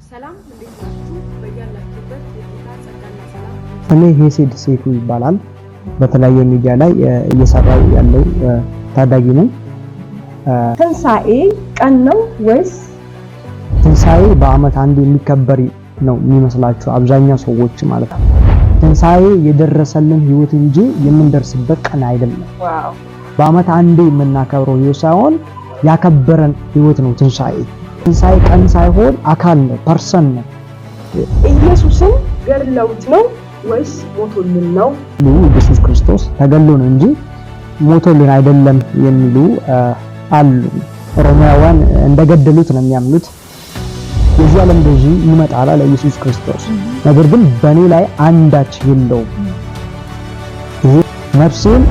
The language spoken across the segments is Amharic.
ሰላም እንዴት ናችሁ? በያላችሁበት የጌታ ጸጋና ሰላም። እኔ ሄሴድ ሴፉ ይባላል። በተለያየ ሚዲያ ላይ እየሰራው ያለው ታዳጊ ነኝ። ትንሳኤ ቀን ነው ወይስ? ትንሳኤ በአመት አንድ የሚከበር ነው የሚመስላችሁ አብዛኛው ሰዎች ማለት ነው። ትንሳኤ የደረሰልን ህይወት እንጂ የምንደርስበት ቀን አይደለም። ዋው! በአመት አንዴ የምናከብረው ህይወት ሳይሆን ያከበረን ህይወት ነው ትንሳኤ። ትንሳኤ ቀን ሳይሆን አካል ነው፣ ፐርሰን ነው። ኢየሱስን ገድለውት ነው ወይስ ሞቶልን ነው? ኢየሱስ ክርስቶስ ተገሎ ነው እንጂ ሞቶልን አይደለም የሚሉ አሉ። ሮማውያን እንደገደሉት ነው የሚያምኑት። የዚህ ዓለም ገዢ ይመጣል አለ ኢየሱስ ክርስቶስ። ነገር ግን በእኔ ላይ አንዳች የለውም። ይሄ ነፍሴን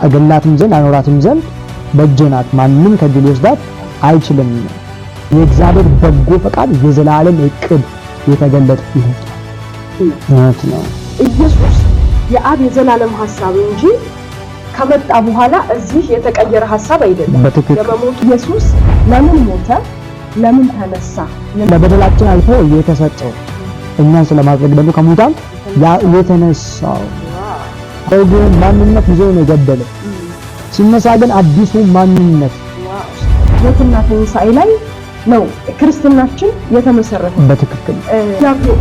እገላትም ዘንድ አኖራትም ዘንድ በእጄ ናት፣ ማንም ከእጄ ሊወስዳት አይችልም። የእግዚአብሔር በጎ ፈቃድ የዘላለም እቅድ የተገለጠለት ነው። ኢየሱስ የአብ የዘላለም ሐሳብ እንጂ ከመጣ በኋላ እዚህ የተቀየረ ሐሳብ አይደለም። ለመሞት ኢየሱስ ለምን ሞተ? ለምን ተነሳ? ለበደላችን አልፎ የተሰጠው እኛን ስለማድረግ ደግሞ ከሙታን የተነሳው አሮጌውን ማንነት ይዞ ነው የገደለው። ሲነሳ ግን አዲሱ ማንነት ሞትና ትንሳኤ ላይ ነው ክርስትናችን የተመሰረተው። በትክክል እግዚአብሔር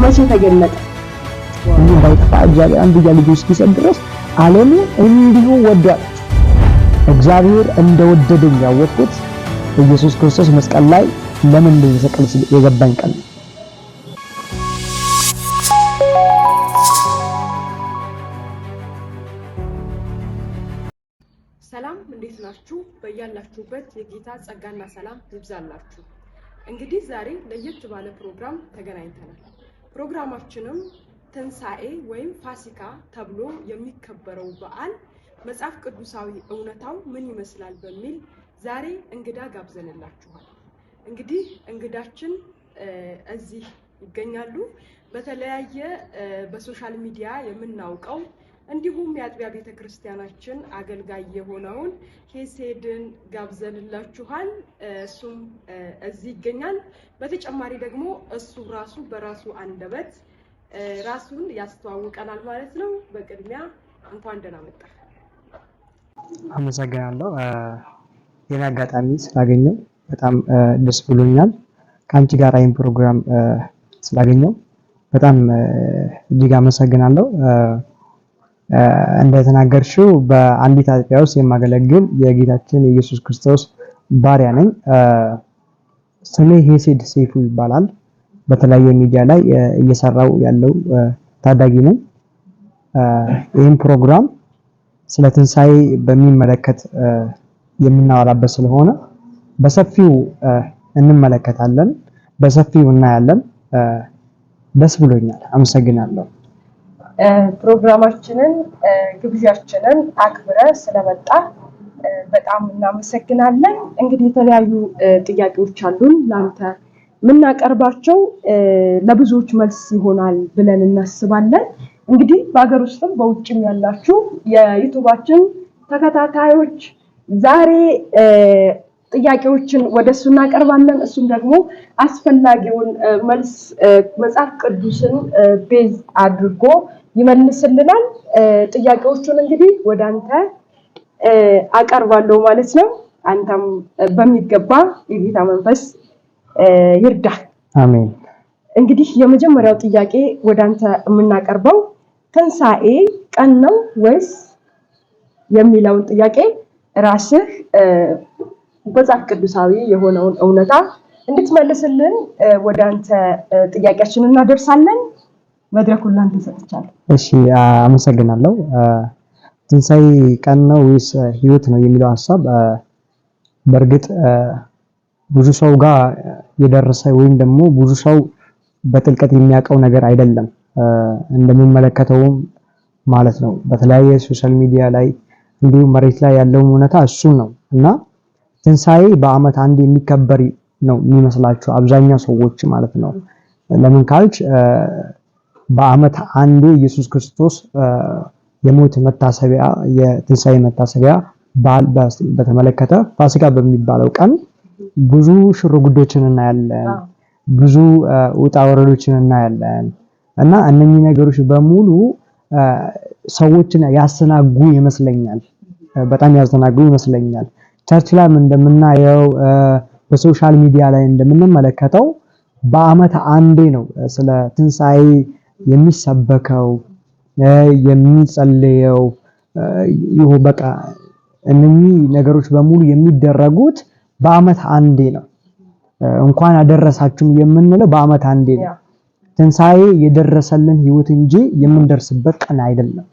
መቼ ተገለጠ? እንዲሁ ባይጠፋ እግዚአብሔር አንድያ ልጁን እስኪሰጥ ድረስ ዓለሙ እንዲሁ ወዷል። እግዚአብሔር እንደወደደኝ ያወቅኩት ኢየሱስ ክርስቶስ መስቀል ላይ ለምን እንደተሰቀለ የገባኝ ቀን ነው። ሰላም እንዴት ናችሁ? በያላችሁበት የጌታ ጸጋና ሰላም ይብዛላችሁ። እንግዲህ ዛሬ ለየት ባለ ፕሮግራም ተገናኝተናል። ፕሮግራማችንም ትንሳኤ ወይም ፋሲካ ተብሎ የሚከበረው በዓል መጽሐፍ ቅዱሳዊ እውነታው ምን ይመስላል በሚል ዛሬ እንግዳ ጋብዘንላችኋል። እንግዲህ እንግዳችን እዚህ ይገኛሉ። በተለያየ በሶሻል ሚዲያ የምናውቀው እንዲሁም የአጥቢያ ቤተክርስቲያናችን አገልጋይ የሆነውን ሄሴድን ጋብዘንላችኋል። እሱም እዚህ ይገኛል። በተጨማሪ ደግሞ እሱ ራሱ በራሱ አንደበት ራሱን ያስተዋውቀናል ማለት ነው። በቅድሚያ እንኳን ደህና መጣ። አመሰግናለሁ። የኔ አጋጣሚ ስላገኘው በጣም ደስ ብሎኛል። ከአንቺ ጋር ይህን ፕሮግራም ስላገኘው በጣም እጅግ አመሰግናለሁ። እንደተናገርሽው በአንዲት አጥቢያ ውስጥ የማገለግል የጌታችን የኢየሱስ ክርስቶስ ባሪያ ነኝ። ስሜ ሄሴድ ሴፉ ይባላል። በተለያየ ሚዲያ ላይ እየሰራው ያለው ታዳጊ ነኝ። ይህን ፕሮግራም ስለ ትንሳኤ በሚመለከት የምናወራበት ስለሆነ በሰፊው እንመለከታለን፣ በሰፊው እናያለን። ደስ ብሎኛል። አመሰግናለሁ። ፕሮግራማችንን ግብዣችንን አክብረ ስለመጣ በጣም እናመሰግናለን። እንግዲህ የተለያዩ ጥያቄዎች አሉን ላንተ የምናቀርባቸው ለብዙዎች መልስ ይሆናል ብለን እናስባለን። እንግዲህ በሀገር ውስጥም በውጭም ያላችሁ የዩቲዩባችን ተከታታዮች ዛሬ ጥያቄዎችን ወደሱ እናቀርባለን። እሱም ደግሞ አስፈላጊውን መልስ መጽሐፍ ቅዱስን ቤዝ አድርጎ ይመልስልናል። ጥያቄዎቹን እንግዲህ ወደ አንተ አቀርባለሁ ማለት ነው። አንተም በሚገባ የጌታ መንፈስ ይርዳ። አሜን። እንግዲህ የመጀመሪያው ጥያቄ ወደ አንተ የምናቀርበው ትንሳኤ ቀን ነው ወይስ የሚለውን ጥያቄ ራስህ መጽሐፍ ቅዱሳዊ የሆነውን እውነታ እንድትመልስልን ወደ አንተ ጥያቄያችንን እናደርሳለን። መድረኩን ላንተ ሰጥቻለሁ። እሺ፣ አመሰግናለሁ። ትንሳኤ ቀን ነው ወይስ ህይወት ነው የሚለው ሐሳብ በእርግጥ ብዙ ሰው ጋር የደረሰ ወይም ደግሞ ብዙ ሰው በጥልቀት የሚያውቀው ነገር አይደለም። እንደምንመለከተውም ማለት ነው በተለያየ ሶሻል ሚዲያ ላይ እንዲሁም መሬት ላይ ያለው እውነታ እሱ ነው እና ትንሳኤ በአመት አንድ የሚከበር ነው የሚመስላችሁ አብዛኛው ሰዎች ማለት ነው። ለምን ካልች በአመት አንዴ ኢየሱስ ክርስቶስ የሞት መታሰቢያ የትንሳኤ መታሰቢያ በዓል በተመለከተ ፋሲካ በሚባለው ቀን ብዙ ሽርጉዶችን እናያለን። ብዙ ውጣ ወረዶችን እናያለን እና እነኚህ ነገሮች በሙሉ ሰዎችን ያስተናጉ ይመስለኛል። በጣም ያስተናጉ ይመስለኛል። ቸርች ላይ እንደምናየው በሶሻል ሚዲያ ላይ እንደምንመለከተው በአመት አንዴ ነው ስለ ትንሣኤ የሚሰበከው የሚጸለየው። ይሁን በቃ እነኚህ ነገሮች በሙሉ የሚደረጉት በአመት አንዴ ነው። እንኳን አደረሳችሁም የምንለው በአመት አንዴ ነው። ትንሣኤ የደረሰልን ህይወት እንጂ የምንደርስበት ቀን አይደለም።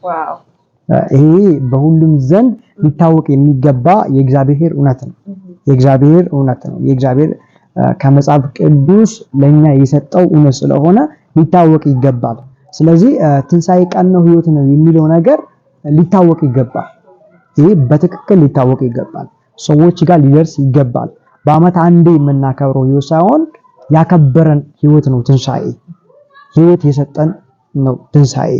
ይሄ በሁሉም ዘንድ ሊታወቅ የሚገባ የእግዚአብሔር እውነት ነው። የእግዚአብሔር እውነት ነው። የእግዚአብሔር ከመጽሐፍ ቅዱስ ለኛ የሰጠው እውነት ስለሆነ ሊታወቅ ይገባል። ስለዚህ ትንሣኤ ቀን ነው ህይወት ነው የሚለው ነገር ሊታወቅ ይገባል። ይሄ በትክክል ሊታወቅ ይገባል። ሰዎች ጋር ሊደርስ ይገባል። በአመት አንዴ የምናከብረው ህይወት ሳይሆን ያከበረን ህይወት ነው ትንሣኤ። ህይወት የሰጠን ነው ትንሣኤ።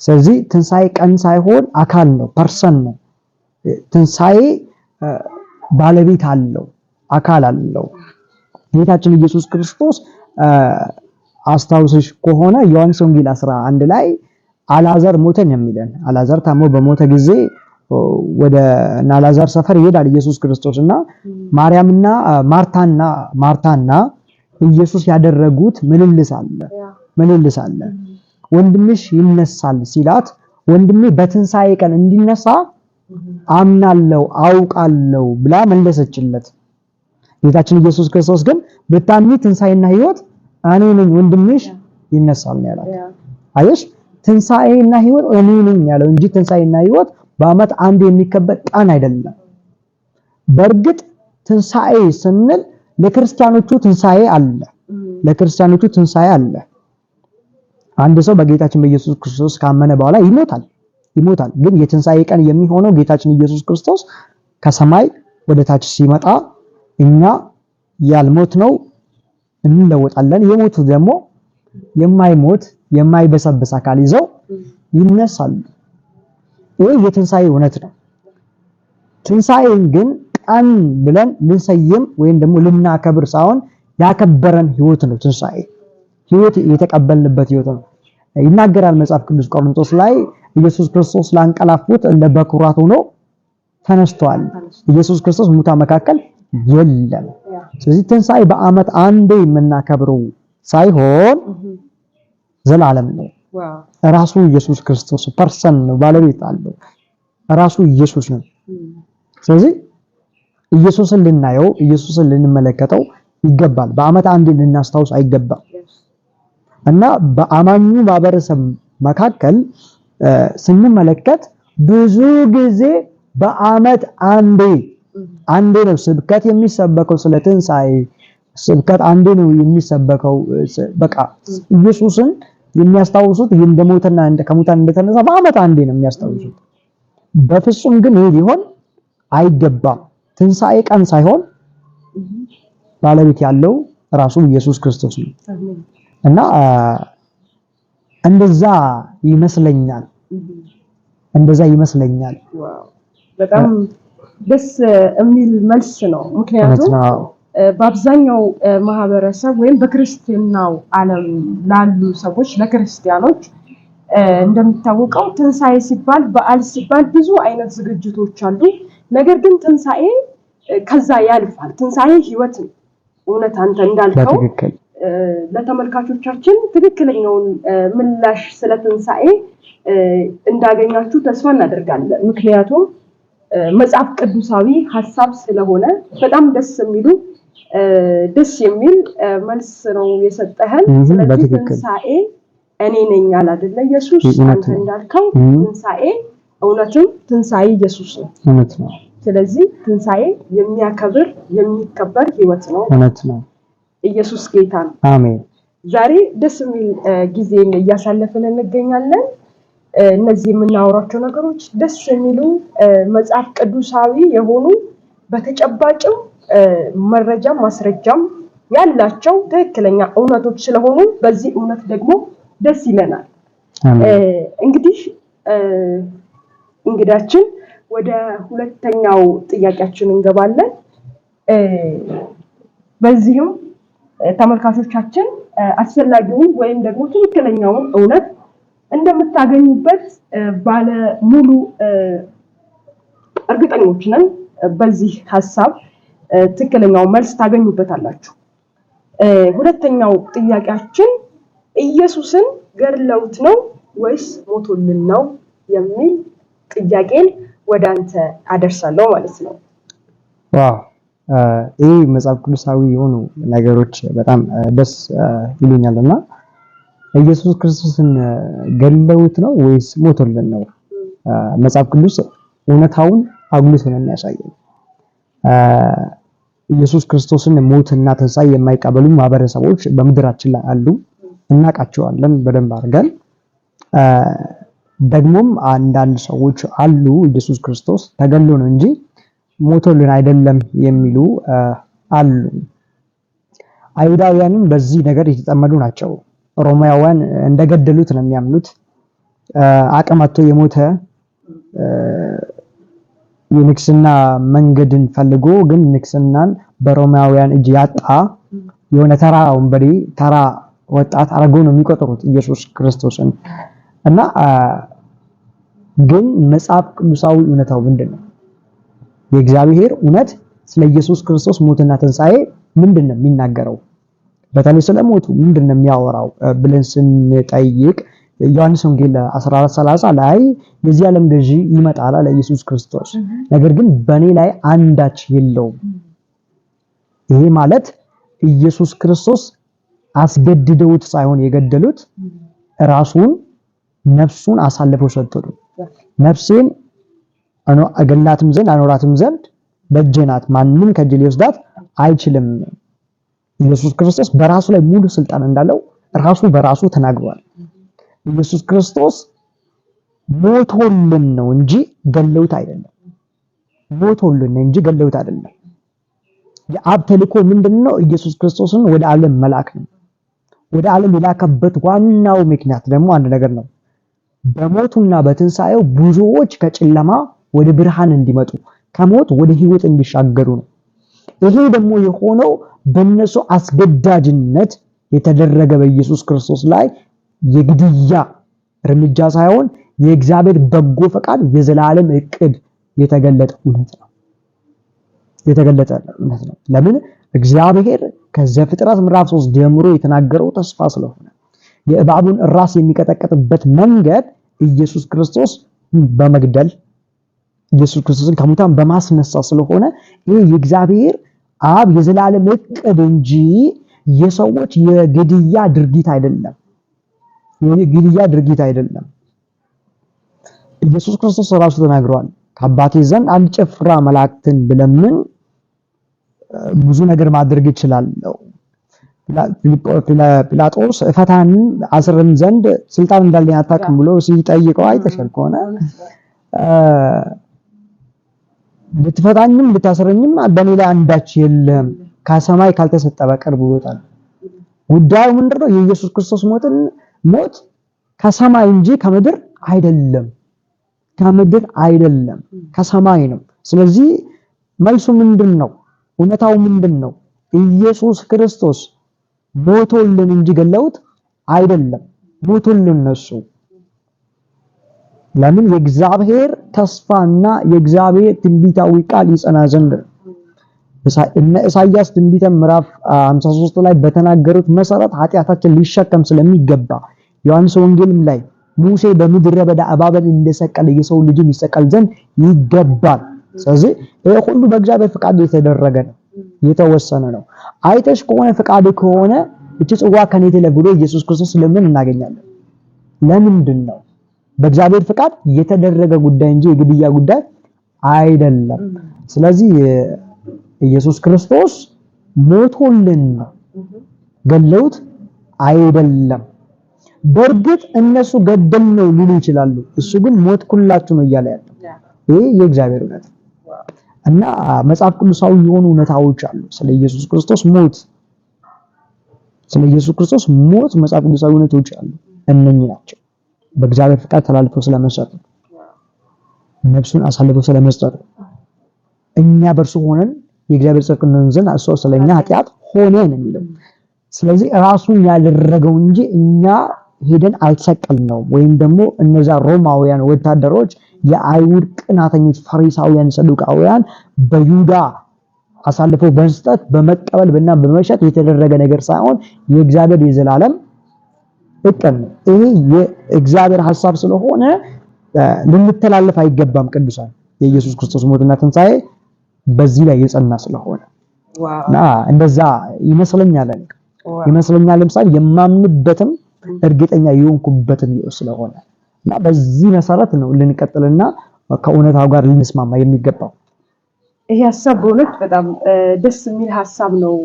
ስለዚህ ትንሣኤ ቀን ሳይሆን አካል ነው፣ ፐርሰን ነው። ትንሣኤ ባለቤት አለው፣ አካል አለው። ጌታችን ኢየሱስ ክርስቶስ አስታውስሽ ከሆነ ዮሐንስ ወንጌል 11 ላይ አልዓዛር ሞተን የሚለን አልዓዛር ታሞ በሞተ ጊዜ ወደ አልዓዛር ሰፈር ይሄዳል ኢየሱስ ክርስቶስ እና ማርያምና ማርታና ኢየሱስ ያደረጉት ምልልስ አለ። ወንድምሽ ይነሳል ሲላት ወንድሜ በትንሣኤ ቀን እንዲነሳ አምናለሁ አውቃለሁ ብላ መለሰችለት። ጌታችን ኢየሱስ ክርስቶስ ግን ብታምኚ ትንሣኤና ህይወት እኔ ነኝ ወንድምሽ ይነሳል ነው ያላት። አየሽ ትንሣኤና ህይወት እኔ ነኝ ያለው እንጂ ትንሣኤና ህይወት በአመት አንድ የሚከበር ቀን አይደለም። በእርግጥ ትንሣኤ ስንል ለክርስቲያኖቹ ትንሣኤ አለ። አንድ ሰው በጌታችን በኢየሱስ ክርስቶስ ካመነ በኋላ ይሞታል። ግን የትንሣኤ ቀን የሚሆነው ጌታችን ኢየሱስ ክርስቶስ ከሰማይ ወደ ታች ሲመጣ እኛ ያልሞትነው እንለወጣለን። የሞቱ ደግሞ የማይሞት የማይበሰብስ አካል ይዘው ይነሳሉ። ይሄ የትንሣኤ እውነት ነው። ትንሣኤን ግን ቀን ብለን ልንሰይም ወይም ደግሞ ልናከብር ሳይሆን ያከበረን ህይወት ነው። ትንሣኤ ህይወት የተቀበልንበት ህይወት ነው። ይናገራል መጽሐፍ ቅዱስ ቆሮንቶስ ላይ ኢየሱስ ክርስቶስ ላንቀላፉት እንደ በኩራት ሆኖ ተነስቷል። ኢየሱስ ክርስቶስ ሙታን መካከል የለም። ስለዚህ ትንሣኤ በአመት አንዴ የምናከብረው ሳይሆን ዘላለም ነው። ራሱ ኢየሱስ ክርስቶስ ፐርሰን ነው፣ ባለቤት አለው። ራሱ ኢየሱስ ነው። ስለዚህ ኢየሱስን ልናየው፣ ኢየሱስን ልንመለከተው ይገባል። በአመት አንዴ ልናስታውስ አይገባም። እና በአማኙ ማህበረሰብ መካከል ስንመለከት ብዙ ጊዜ በአመት አንዴ ነው ስብከት የሚሰበከው። ስለ ትንሣኤ ስብከት አንዴ ነው የሚሰበከው። በቃ ኢየሱስን የሚያስታውሱት እንደሞተና ከሙታን እንደተነሳ በአመት አንዴ ነው የሚያስታውሱት። በፍጹም ግን ይሄ ሊሆን አይገባም። ትንሣኤ ቀን ሳይሆን ባለቤት ያለው ራሱ ኢየሱስ ክርስቶስ ነው እና እንደዛ ይመስለኛል። በጣም ደስ የሚል መልስ ነው። ምክንያቱም በአብዛኛው ማህበረሰብ ወይም በክርስትናው ዓለም ላሉ ሰዎች ለክርስቲያኖች እንደሚታወቀው ትንሣኤ ሲባል በዓል ሲባል ብዙ አይነት ዝግጅቶች አሉ። ነገር ግን ትንሣኤ ከዛ ያልፋል። ትንሣኤ ህይወት ነው። እውነት አንተ እንዳልከው ለተመልካቾቻችን ትክክለኛውን ምላሽ ስለ ትንሣኤ እንዳገኛችሁ ተስፋ እናደርጋለን። ምክንያቱም መጽሐፍ ቅዱሳዊ ሐሳብ ስለሆነ በጣም ደስ የሚል መልስ ነው የሰጠህን። ስለዚህ ትንሣኤ እኔ ነኝ አይደለ ኢየሱስ አንተ እንዳልከው ትንሣኤ እውነትም ትንሣኤ ኢየሱስ ነው። እውነት ነው። ስለዚህ ትንሣኤ የሚከበር ህይወት ነው። እውነት ነው። ኢየሱስ ጌታ ነው። አሜን። ዛሬ ደስ የሚል ጊዜን እያሳለፍን እንገኛለን። እነዚህ የምናወራቸው ነገሮች ደስ የሚሉ መጽሐፍ ቅዱሳዊ የሆኑ በተጨባጭም መረጃም ማስረጃም ያላቸው ትክክለኛ እውነቶች ስለሆኑ በዚህ እውነት ደግሞ ደስ ይለናል። እንግዲህ እንግዳችን ወደ ሁለተኛው ጥያቄያችን እንገባለን። በዚህም ተመልካቾቻችን አስፈላጊውን ወይም ደግሞ ትክክለኛውን እውነት እንደምታገኙበት ባለ ሙሉ እርግጠኞች ነን። በዚህ ሐሳብ ትክክለኛው መልስ ታገኙበታላችሁ። ሁለተኛው ጥያቄያችን ኢየሱስን ገድለውት ነው ወይስ ሞቶልን ነው የሚል ጥያቄን ወደ አንተ አደርሳለሁ ማለት ነው። ዋው ይህ መጽሐፍ ቅዱሳዊ የሆኑ ነገሮች በጣም ደስ ይሉኛልና ኢየሱስ ክርስቶስን ገድለውት ነው ወይስ ሞቶልን ነው? መጽሐፍ ቅዱስ እውነታውን አጉልቶ ነው የሚያሳየው። ኢየሱስ ክርስቶስን ሞትና ትንሣኤ የማይቀበሉ ማህበረሰቦች በምድራችን ላይ አሉ፣ እናውቃቸዋለን በደንብ አድርገን። ደግሞም አንዳንድ ሰዎች አሉ ኢየሱስ ክርስቶስ ተገድሎ ነው እንጂ ሞቶልን አይደለም የሚሉ አሉ። አይሁዳውያንም በዚህ ነገር የተጠመዱ ናቸው። ሮማውያን እንደገደሉት ነው የሚያምኑት። አቅማቶ የሞተ የንግስና መንገድን ፈልጎ ግን ንግስናን በሮማውያን እጅ ያጣ የሆነ ተራ ወንበዴ ተራ ወጣት አድርገው ነው የሚቆጥሩት ኢየሱስ ክርስቶስን። እና ግን መጽሐፍ ቅዱሳዊ እውነታው ምንድነው? የእግዚአብሔር እውነት ስለ ኢየሱስ ክርስቶስ ሞትና ትንሣኤ ምንድነው የሚናገረው? በተለይ ስለ ሞቱ ምንድነው የሚያወራው ብለን ስንጠይቅ ዮሐንስ ወንጌል 14:30 ላይ የዚህ ዓለም ገዢ ይመጣል አለ ኢየሱስ ክርስቶስ፣ ነገር ግን በኔ ላይ አንዳች የለውም። ይሄ ማለት ኢየሱስ ክርስቶስ አስገድደውት ሳይሆን የገደሉት ራሱን ነፍሱን አሳልፈው ሰጥተው ነፍሴን አገላትም ዘንድ አኖራትም ዘንድ በእጄ ናት፣ ማንም ከእጄ ሊወስዳት አይችልም። ኢየሱስ ክርስቶስ በራሱ ላይ ሙሉ ስልጣን እንዳለው ራሱ በራሱ ተናግሯል። ኢየሱስ ክርስቶስ ሞቶልን ነው እንጂ ገለውት አይደለም። ሞቶልን ነው እንጂ ገለውት አይደለም። የአብ ተልእኮ ምንድነው? ኢየሱስ ክርስቶስን ወደ ዓለም መላክ ነው። ወደ ዓለም የላከበት ዋናው ምክንያት ደግሞ አንድ ነገር ነው። በሞቱና በትንሣኤው ብዙዎች ከጨለማ ወደ ብርሃን እንዲመጡ ከሞት ወደ ሕይወት እንዲሻገሩ ነው። ይሄ ደግሞ የሆነው በእነሱ አስገዳጅነት የተደረገ በኢየሱስ ክርስቶስ ላይ የግድያ እርምጃ ሳይሆን የእግዚአብሔር በጎ ፈቃድ የዘላለም ዕቅድ የተገለጠ እውነት ነው። የተገለጠ እውነት ነው። ለምን? እግዚአብሔር ከዘፍጥረት ምዕራፍ 3 ጀምሮ የተናገረው ተስፋ ስለሆነ የእባቡን ራስ የሚቀጠቀጥበት መንገድ ኢየሱስ ክርስቶስ በመግደል ኢየሱስ ክርስቶስን ከሙታን በማስነሳት ስለሆነ ይሄ የእግዚአብሔር አብ የዘላለም ዕቅድ እንጂ የሰዎች የግድያ ድርጊት አይደለም። የግድያ ድርጊት አይደለም። ኢየሱስ ክርስቶስ ራሱ ተናግሯል። ከአባቴ ዘንድ አንድ ጭፍራ መላእክትን ብለምን ብዙ ነገር ማድረግ ይችላልው። ጲላጦስ ፈታን አስርም ዘንድ ስልጣን እንዳለኝ አታውቅም ብሎ ሲጠይቀው አይተሻል ከሆነ ልትፈታኝም ልታስረኝም በእኔ ላይ አንዳች የለም ከሰማይ ካልተሰጠ በቀር ብሎታል። ጉዳዩ ምንድነው? የኢየሱስ ክርስቶስ ሞት ከሰማይ እንጂ ከምድር አይደለም። ከምድር አይደለም፣ ከሰማይ ነው። ስለዚህ መልሱ ምንድነው? እውነታው ምንድነው? ኢየሱስ ክርስቶስ ሞቶልን እንጂ ገለውት አይደለም። ሞቶልን ነሱ። ለምን? የእግዚአብሔር ተስፋና የእግዚአብሔር ትንቢታዊ ቃል ይጸና ዘንድ ኢሳይያስ ትንቢተ ምዕራፍ 53 ላይ በተናገሩት መሰረት ኃጢአታችን ሊሸከም ስለሚገባ ዮሐንስ ወንጌልም ላይ ሙሴ በምድረ በዳ እባብን እንደሰቀለ የሰው ልጅም ይሰቀል ዘንድ ይገባል። ስለዚህ ይሄ ሁሉ በእግዚአብሔር ፍቃድ የተደረገ ነው፣ የተወሰነ ነው። አይተሽ ከሆነ ፍቃድ ከሆነ እቺ ጽዋ ከኔ ትለፍ ብሎ ኢየሱስ ክርስቶስ ለምን እናገኛለን? ለምንድን ነው? በእግዚአብሔር ፍቃድ የተደረገ ጉዳይ እንጂ የግድያ ጉዳይ አይደለም። ስለዚህ ኢየሱስ ክርስቶስ ሞቶልን ነው፣ ገለውት አይደለም። በእርግጥ እነሱ ገደል ነው ሊሉ ይችላሉ። እሱ ግን ሞትኩላችሁ ነው እያለ ያለው። ይሄ የእግዚአብሔር እውነት እና መጽሐፍ ቅዱሳዊ የሆኑ እውነታዎች አሉ ስለ ኢየሱስ ክርስቶስ ሞት። ስለ ኢየሱስ ክርስቶስ ሞት መጽሐፍ ቅዱሳዊ እውነቶች አሉ። እነኚህ ናቸው። በእግዚአብሔር ፍቃድ ተላልፎ ስለመሰጠቱ፣ ነፍሱን አሳልፎ ስለመስጠቱ፣ እኛ በእርሱ ሆነን የእግዚአብሔር ጽድቅ እንሆን ዘንድ እሱ ስለኛ ኃጢአት ሆነ ነው የሚለው። ስለዚህ ራሱን ያደረገው እንጂ እኛ ሄደን አልሰቀልነው ወይም ደግሞ እነዛ ሮማውያን ወታደሮች የአይሁድ ቅናተኞች ፈሪሳውያን ሰዱቃውያን በይሁዳ አሳልፈው በመስጠት በመቀበልና በመሸጥ የተደረገ ነገር ሳይሆን የእግዚአብሔር የዘላለም እቅድ ነው። ይሄ የእግዚአብሔር ሐሳብ ስለሆነ ልንተላለፍ አይገባም። ቅዱሳን የኢየሱስ ክርስቶስ ሞትና ትንሣኤ በዚህ ላይ የጸና ስለሆነ እና እንደዛ ይመስለኛል። ለምሳሌ የማምንበትም እርግጠኛ የሆንኩበትም ስለሆነ እና በዚህ መሰረት ነው ልንቀጥልና ከእውነታው ጋር ልንስማማ የሚገባው። ይሄ ሐሳብ በእውነት በጣም ደስ የሚል ሐሳብ ነው።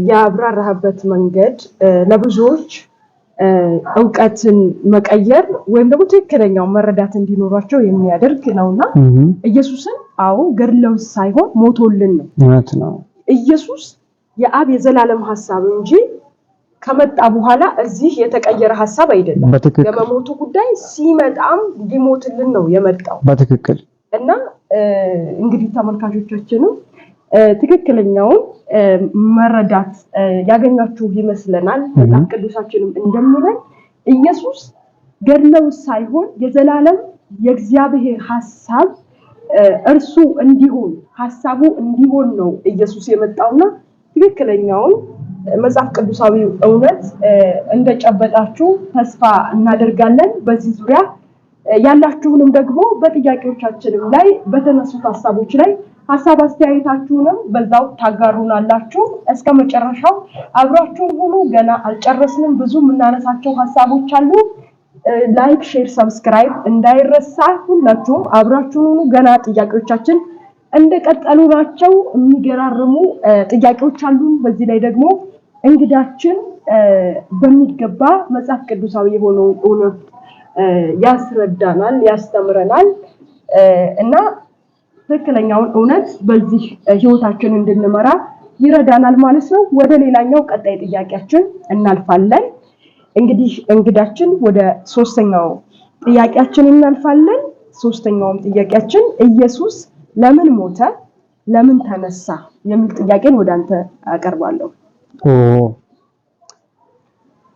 ያብራራህበት መንገድ ለብዙዎች ዕውቀትን መቀየር ወይም ደግሞ ትክክለኛው መረዳት እንዲኖራቸው የሚያደርግ ነውና ኢየሱስን አዎ ገድለው ሳይሆን ሞቶልን ነው። እውነት ነው። ኢየሱስ የአብ የዘላለም ሐሳብ እንጂ ከመጣ በኋላ እዚህ የተቀየረ ሐሳብ አይደለም። የመሞቱ ጉዳይ ሲመጣም ሊሞትልን ነው የመጣው በትክክል እና እንግዲህ ተመልካቾቻችንም ትክክለኛውን መረዳት ያገኛችሁ ይመስለናል። መጽሐፍ ቅዱሳችንም እንደሚለን ኢየሱስ ገድለው ሳይሆን የዘላለም የእግዚአብሔር ሐሳብ እርሱ እንዲሆን ሐሳቡ እንዲሆን ነው ኢየሱስ የመጣውና ትክክለኛውን መጽሐፍ ቅዱሳዊ እውነት እንደጨበጣችሁ ተስፋ እናደርጋለን። በዚህ ዙሪያ ያላችሁንም ደግሞ በጥያቄዎቻችንም ላይ በተነሱት ሐሳቦች ላይ ሐሳብ አስተያየታችሁንም በዛው ታጋሩናላችሁ። እስከመጨረሻው አብራችሁን ሁሉ ገና አልጨረስንም። ብዙ የምናነሳቸው ሐሳቦች አሉ። ላይክ፣ ሼር፣ ሰብስክራይብ እንዳይረሳ። ሁላችሁም አብራችሁን ሁሉ ገና ጥያቄዎቻችን እንደቀጠሉ ናቸው። የሚገራርሙ ጥያቄዎች አሉ። በዚህ ላይ ደግሞ እንግዳችን በሚገባ መጽሐፍ ቅዱሳዊ የሆነው እውነት ያስረዳናል፣ ያስተምረናል እና ትክክለኛውን እውነት በዚህ ህይወታችን እንድንመራ ይረዳናል ማለት ነው። ወደ ሌላኛው ቀጣይ ጥያቄያችን እናልፋለን። እንግዲህ እንግዳችን ወደ ሶስተኛው ጥያቄያችን እናልፋለን። ሶስተኛውም ጥያቄያችን ኢየሱስ ለምን ሞተ፣ ለምን ተነሳ የሚል ጥያቄን ወደ አንተ አቀርባለሁ።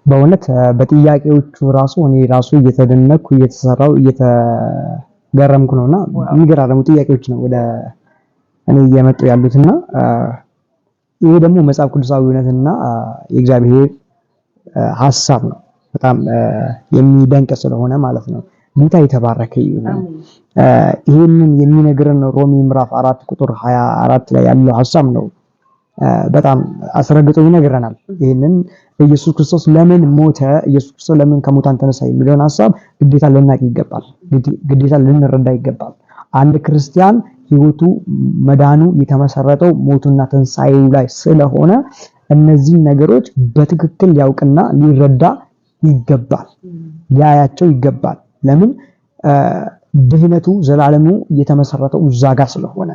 በእውነት በጥያቄዎቹ ራሱ እኔ ራሱ እየተደነኩ እየተሰራው እየተገረምኩ ነውና የሚገራረሙ ጥያቄዎች ነው ወደ እኔ እየመጡ ያሉትና ይሄ ደግሞ መጽሐፍ ቅዱሳዊ እውነትና የእግዚአብሔር ሐሳብ ነው። በጣም የሚደንቅ ስለሆነ ማለት ነው። ጌታ የተባረከ ይሁን። ይሄንን የሚነግረን ሮሜ ምዕራፍ 4 ቁጥር 24 ላይ ያለው ሐሳብ ነው። በጣም አስረግጦ ይነግረናል። ይሄንን ኢየሱስ ክርስቶስ ለምን ሞተ፣ ኢየሱስ ክርስቶስ ለምን ከሙታን ተነሳ የሚለውን ሐሳብ ግዴታ ልናቅ ይገባል። ግዴታ ልንረዳ ይገባል። አንድ ክርስቲያን ህይወቱ መዳኑ የተመሰረተው ሞቱና ትንሣኤው ላይ ስለሆነ እነዚህ ነገሮች በትክክል ሊያውቅና ሊረዳ ይገባል፣ ሊያያቸው ይገባል። ለምን ድህነቱ ዘላለሙ የተመሰረተው እዛ ጋር ስለሆነ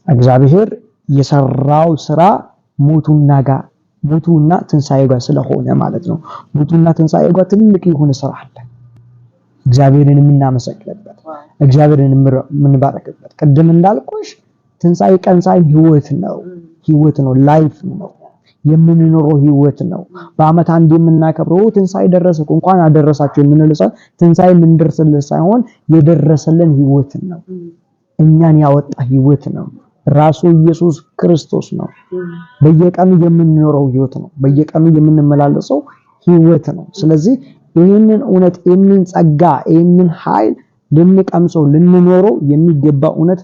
እግዚአብሔር የሰራው ስራ ሞቱና ትንሣኤው ጋር ስለሆነ ማለት ነው። ሞቱና ትንሣኤው ጋር ትልቅ የሆነ ስራ አለ። እግዚአብሔርን የምናመሰግንበት፣ እግዚአብሔርን የምንባረክበት። ቅድም እንዳልኩሽ ትንሣኤ ቀን ሳይሆን ህይወት ነው፣ ላይፍ ነው፣ የምንኖረው ህይወት ነው። በአመት አንድ የምናከብረው ትንሣኤ ደረሰ እንኳን አደረሳችሁ የምንለው ትንሣኤ የምንደርስልን ሳይሆን የደረሰልን ህይወት ነው። እኛን ያወጣ ህይወት ነው። ራሱ ኢየሱስ ክርስቶስ ነው። በየቀኑ የምንኖረው ህይወት ነው። በየቀኑ የምንመላለሰው ህይወት ነው። ስለዚህ ይህንን እውነት፣ ይህንን ጸጋ፣ ይህንን ኃይል ልንቀምሰው ልንኖረው የሚገባ እውነት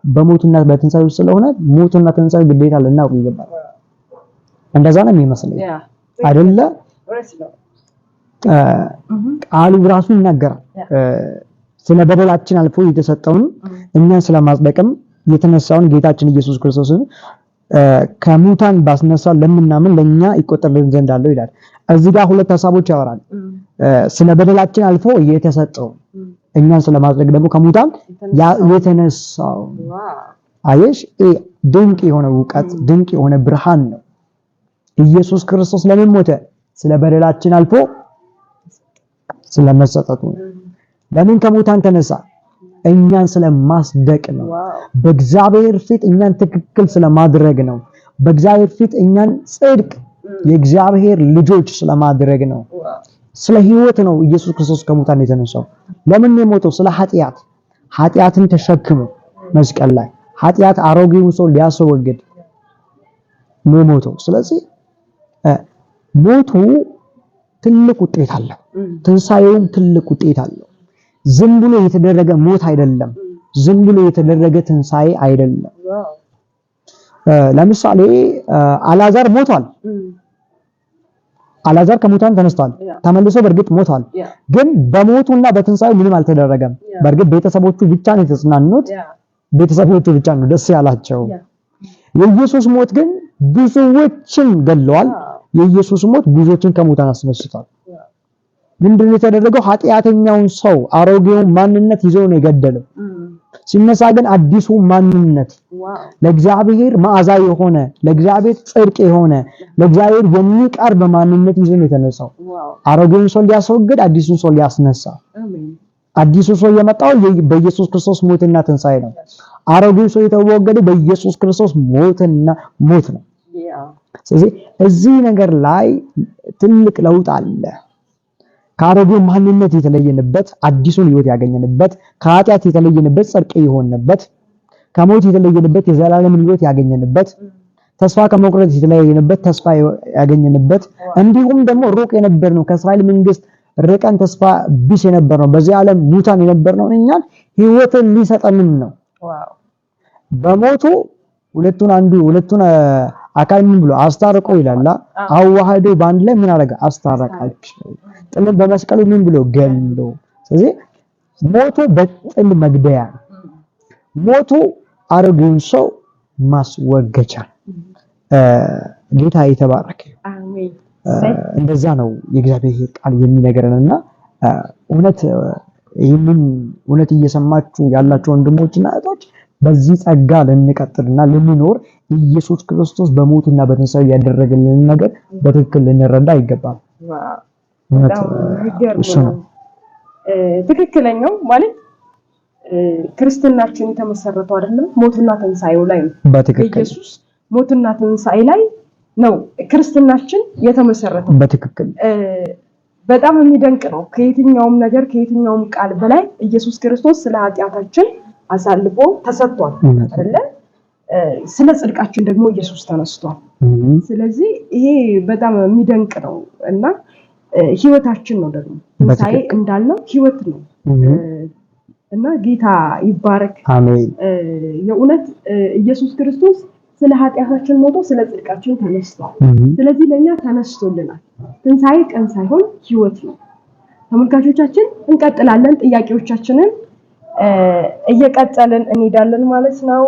በሞቱና በትንሣኤው ስለሆነ ሞቱና ትንሣኤው ግዴታ ልናውቅ ይገባል። እንደዛ ነው የሚመስለኝ አይደለ? ቃሉ ራሱ ይናገራል። ስለ በደላችን አልፎ የተሰጠውን እኛን ስለማጽደቅም የተነሳውን ጌታችን ኢየሱስ ክርስቶስን ከሙታን ባስነሳው ለምናምን ለኛ ይቆጠርልን ዘንድ አለው ይላል። እዚህ ጋር ሁለት ሐሳቦች ያወራል። ስለ በደላችን አልፎ የተሰጠው እኛን ስለማጽደቅ ደግሞ ከሙታን የተነሳው። አየሽ፣ ድንቅ የሆነ ዕውቀት፣ ድንቅ የሆነ ብርሃን ነው። ኢየሱስ ክርስቶስ ለምን ሞተ? ስለ በደላችን አልፎ ስለመሰጠቱ። ለምን ከሙታን ተነሳ? እኛን ስለማስደቅ ነው። በእግዚአብሔር ፊት እኛን ትክክል ስለማድረግ ነው። በእግዚአብሔር ፊት እኛን ጽድቅ የእግዚአብሔር ልጆች ስለማድረግ ነው። ስለ ህይወት ነው ኢየሱስ ክርስቶስ ከሙታን የተነሳው። ለምን ነው የሞተው? ስለ ኃጢአትን ተሸክሞ መስቀል ላይ ኃጢአት አሮጌውን ሰው ሊያስወግድ ነው ሞተው። ስለዚህ ሞቱ ትልቅ ውጤት አለው። ትንሳኤውም ትልቅ ውጤት አለው። ዝም ብሎ የተደረገ ሞት አይደለም። ዝም ብሎ የተደረገ ትንሳኤ አይደለም። ለምሳሌ አልዓዛር ሞቷል። አልዓዛር ከሙታን ተነስቷል። ተመልሶ በእርግጥ ሞቷል። ግን በሞቱና በትንሳኤው ምንም አልተደረገም። በእርግጥ ቤተሰቦቹ ብቻ ነው የተጽናኑት። ቤተሰቦቹ ብቻ ነው ደስ ያላቸው። የኢየሱስ ሞት ግን ብዙዎችን ገለዋል። የኢየሱስ ሞት ብዙዎችን ከሙታን አስነስቷል። ምንድነው የተደረገው? ኃጢአተኛውን ሰው አሮጌውን ማንነት ይዞ ነው የገደለው። ሲነሳ ግን አዲሱ ማንነት ለእግዚአብሔር መዓዛ የሆነ ለእግዚአብሔር ጽድቅ የሆነ ለእግዚአብሔር የሚቀርብ ማንነት ይዞ ነው የተነሳው። አሮጌውን ሰው ሊያስወግድ አዲሱን ሰው ሊያስነሳ። አዲሱ ሰው የመጣው በኢየሱስ ክርስቶስ ሞትና ትንሳኤ ነው። አሮጌው ሰው የተወገደው በኢየሱስ ክርስቶስ ሞትና ሞት ነው። ስለዚህ እዚህ ነገር ላይ ትልቅ ለውጥ አለ። ከአሮጌው ማንነት የተለየንበት አዲሱን ህይወት ያገኘንበት፣ ከኃጢአት የተለየንበት ጽድቅ የሆንበት፣ ከሞት የተለየንበት የዘላለም ህይወት ያገኘንበት፣ ተስፋ ከመቁረጥ የተለየንበት ተስፋ ያገኘንበት፣ እንዲሁም ደግሞ ሩቅ የነበርነው ከእስራኤል መንግስት ርቀን ተስፋ ቢስ የነበርነው በዚህ ዓለም ሙታን የነበርነው እኛን ህይወትን ሊሰጠንን ነው። በሞቱ ሁለቱን አካል ምን ብሎ አስታርቆ ይላል። አዋህዶ በአንድ ላይ ምን አደረገ? አስታረቃቸው። ጥልን በመስቀሉ ምን ብሎ ገሎ። ስለዚህ ሞቱ በጥል መግደያ፣ ሞቱ አሮጌውን ሰው ማስወገጃ። ጌታ የተባረከ አሜን። እንደዛ ነው የእግዚአብሔር ቃል የሚነገረንና ይህንን እውነት እየሰማችሁ ያላችሁ ወንድሞችና እህቶች በዚህ ጸጋ ልንቀጥልና ልንኖር ኢየሱስ ክርስቶስ በሞቱና በትንሳኤው ያደረገልን ነገር በትክክል ልንረዳ ይገባል። ትክክለኛው ማለት ክርስትናችን የተመሰረተው አይደለም ሞቱና ትንሳኤው ላይ ነው። ኢየሱስ ሞቱና ትንሳኤ ላይ ነው ክርስትናችን የተመሰረተው። በትክክል በጣም የሚደንቅ ነው። ከየትኛውም ነገር ከየትኛውም ቃል በላይ ኢየሱስ ክርስቶስ ስለ ኃጢአታችን አሳልፎ ተሰጥቷል አይደለ? ስለ ጽድቃችን ደግሞ ኢየሱስ ተነስቷል። ስለዚህ ይሄ በጣም የሚደንቅ ነው እና ህይወታችን ነው ደግሞ ትንሳኤ እንዳልነው ህይወት ነው እና ጌታ ይባረክ። አሜን። የእውነት ኢየሱስ ክርስቶስ ስለ ኃጢአታችን ሞቶ ስለ ጽድቃችን ተነስቷል። ስለዚህ ለኛ ተነስቶልናል። ትንሳኤ ቀን ሳይሆን ህይወት ነው። ተመልካቾቻችን እንቀጥላለን። ጥያቄዎቻችንን እየቀጠልን እንሄዳለን ማለት ነው።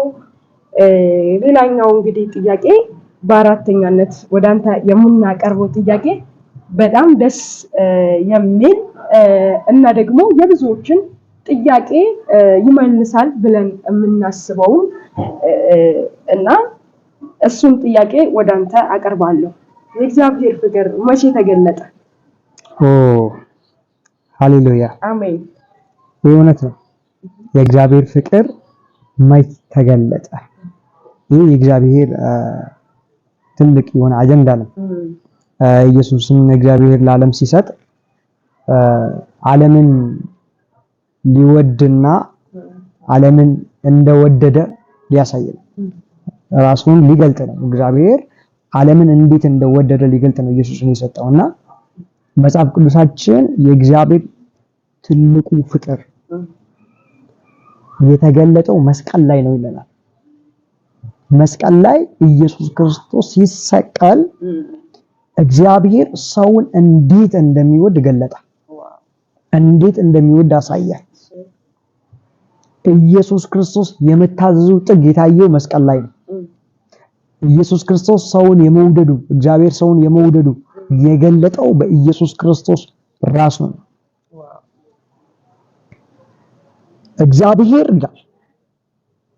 ሌላኛው እንግዲህ ጥያቄ በአራተኛነት ወዳንተ የምናቀርበው ጥያቄ በጣም ደስ የሚል እና ደግሞ የብዙዎችን ጥያቄ ይመልሳል ብለን የምናስበው እና እሱን ጥያቄ ወዳንተ አቀርባለሁ። የእግዚአብሔር ፍቅር መቼ ተገለጠ? ሃሌሉያ አሜን። እውነት ነው። የእግዚአብሔር ፍቅር መቼ ተገለጠ? ይህ የእግዚአብሔር ትልቅ የሆነ አጀንዳ ነው። ኢየሱስን እግዚአብሔር ለዓለም ሲሰጥ ዓለምን ሊወድና ዓለምን እንደወደደ ሊያሳይ ነው። ራሱን ሊገልጥ ነው። እግዚአብሔር ዓለምን እንዴት እንደወደደ ሊገልጥ ነው ኢየሱስን የሰጠውና መጽሐፍ ቅዱሳችን የእግዚአብሔር ትልቁ ፍቅር የተገለጠው መስቀል ላይ ነው ይለናል። መስቀል ላይ ኢየሱስ ክርስቶስ ሲሰቀል እግዚአብሔር ሰውን እንዴት እንደሚወድ ገለጠ። እንዴት እንደሚወድ አሳየ። ኢየሱስ ክርስቶስ የመታዘዙ ጥግ የታየው መስቀል ላይ ነው። ኢየሱስ ክርስቶስ ሰውን የመውደዱ እግዚአብሔር ሰውን የመውደዱ የገለጠው በኢየሱስ ክርስቶስ ራሱ ነው። እግዚአብሔር ይላል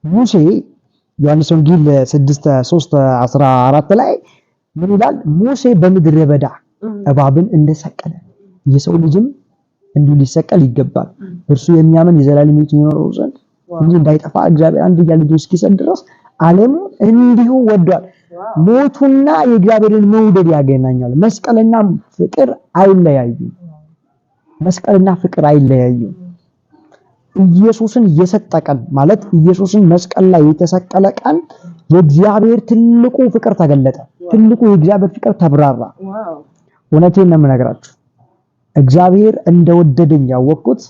ሙሴ ዮሐንስ ወንጌል 6:3-14 ላይ ምን ይላል? ሙሴ በምድረ በዳ እባብን እንደሰቀለ የሰው ልጅም እንዲሁ ሊሰቀል ይገባል፣ እርሱ የሚያምን የዘላለም ሕይወት ይኖረው ዘንድ እንጂ እንዳይጠፋ እግዚአብሔር አንድያ ልጁን እስኪሰጥ ድረስ ዓለሙን እንዲሁ ወዷል። ሞቱና የእግዚአብሔርን መውደድ ያገናኛል። መስቀልና ፍቅር አይለያዩም። መስቀልና ፍቅር አይለያዩም። ኢየሱስን የሰጠ ቀን ማለት ኢየሱስን መስቀል ላይ የተሰቀለ ቀን የእግዚአብሔር ትልቁ ፍቅር ተገለጠ። ትልቁ የእግዚአብሔር ፍቅር ተብራራ። እውነቴን ነው የምነግራችሁ። እግዚአብሔር እንደወደደኝ ያወቅኩት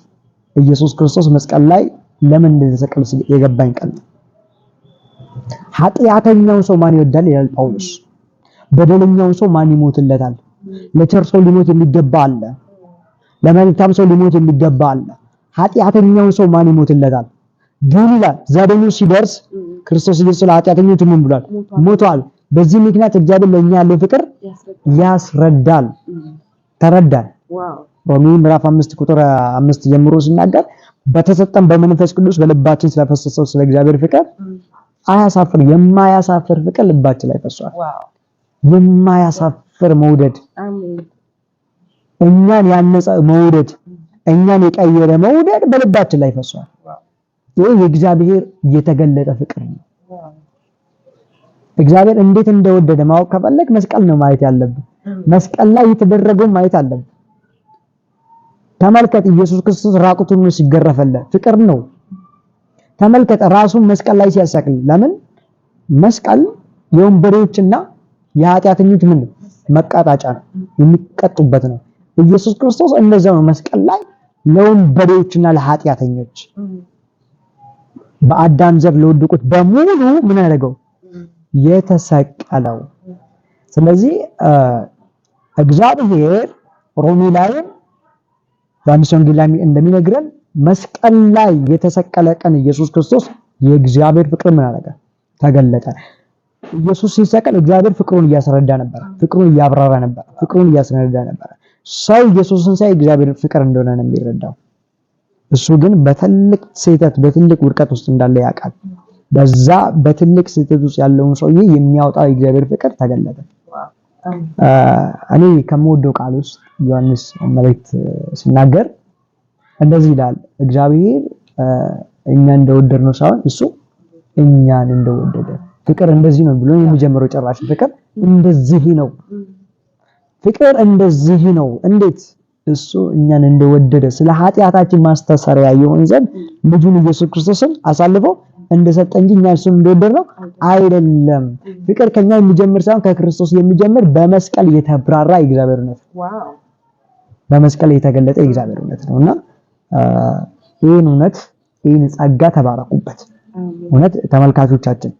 ኢየሱስ ክርስቶስ መስቀል ላይ ለምን እንደተሰቀለ የገባኝ ቀን ነው። ኃጢአተኛውን ሰው ማን ይወዳል ይላል ጳውሎስ። በደለኛውን ሰው ማን ይሞትለታል? ለቸር ሰው ሊሞት የሚገባ አለ። ለመልካም ሰው ሊሞት የሚገባ አለ። ኃጢአተኛውን ሰው ማን ይሞትለታል? ግን ይላል ዘመኑ ሲደርስ ክርስቶስ ኢየሱስ ለኃጢአተኞች ምን ብሏል? ሞቷል። በዚህ ምክንያት እግዚአብሔር ለኛ ያለው ፍቅር ያስረዳል። ተረዳል። ሮሜ ምዕራፍ 5 ቁጥር 5 ጀምሮ ሲናገር በተሰጠን በመንፈስ ቅዱስ በልባችን ስለፈሰሰው ስለ እግዚአብሔር ፍቅር አያሳፍር የማያሳፍር ፍቅር ልባችን ላይ ፈሷል። የማያሳፍር መውደድ፣ እኛን ያነጸ መውደድ፣ እኛን የቀየረ መውደድ በልባችን ላይ ፈሷል። ይህ የእግዚአብሔር የተገለጠ ፍቅር ነው። እግዚአብሔር እንዴት እንደወደደ ማወቅ ከፈለክ መስቀል ነው ማየት ያለብን። መስቀል ላይ የተደረገው ማየት አለብን። ተመልከት፣ ኢየሱስ ክርስቶስ ራቁቱን ሲገረፈለ ፍቅር ነው። ተመልከት፣ ራሱን መስቀል ላይ ሲያሰቅል። ለምን? መስቀል የወንበዴዎችና የኃጢአተኞች ምን መቃጣጫ ነው፣ የሚቀጡበት ነው። ኢየሱስ ክርስቶስ እንደዛው ነው መስቀል ላይ ለወንበዴዎችና ለኃጢአተኞች በአዳም ዘር ለወደቁት በሙሉ ምን ያደረገው የተሰቀለው። ስለዚህ እግዚአብሔር ሮሜ ላይ ዮሐንስ ወንጌል ላይ እንደሚነግረን መስቀል ላይ የተሰቀለ ቀን ኢየሱስ ክርስቶስ የእግዚአብሔር ፍቅር ምን አደረገ? ተገለጠ። ኢየሱስ ሲሰቀል እግዚአብሔር ፍቅሩን እያስረዳ ነበር፣ ፍቅሩን እያብራራ ነበር፣ ፍቅሩን እያስረዳ ነበር። ሰው ኢየሱስን ሳይ እግዚአብሔር ፍቅር እንደሆነ ነው የሚረዳው። እሱ ግን በትልቅ ስህተት በትልቅ ውድቀት ውስጥ እንዳለ ያውቃል። በዛ በትልቅ ስህተት ውስጥ ያለውን ሰውዬ የሚያወጣው የእግዚአብሔር ፍቅር ተገለጠ። እኔ ከምወደው ቃል ውስጥ ዮሐንስ መልእክት ሲናገር እንደዚህ ይላል፣ እግዚአብሔር እኛ እንደወደድነው ሳይሆን እሱ እኛን እንደወደደ። ፍቅር እንደዚህ ነው ብሎ የሚጀምረው ጭራሽ ፍቅር እንደዚህ ነው። ፍቅር እንደዚህ ነው። እንዴት? እሱ እኛን እንደወደደ ስለ ኃጢአታችን ማስተሰሪያ ይሆን ዘንድ ልጁን ኢየሱስ ክርስቶስን አሳልፎ እንደሰጠ እንጂ እኛ እሱን እንደወደድነው አይደለም። ፍቅር ከኛ የሚጀምር ሳይሆን ከክርስቶስ የሚጀምር በመስቀል የተብራራ የእግዚአብሔር እውነት ነው። በመስቀል የተገለጠ የእግዚአብሔር እውነት ነውና ይሄን እውነት ይሄን ጸጋ ተባረኩበት። እውነት ተመልካቾቻችን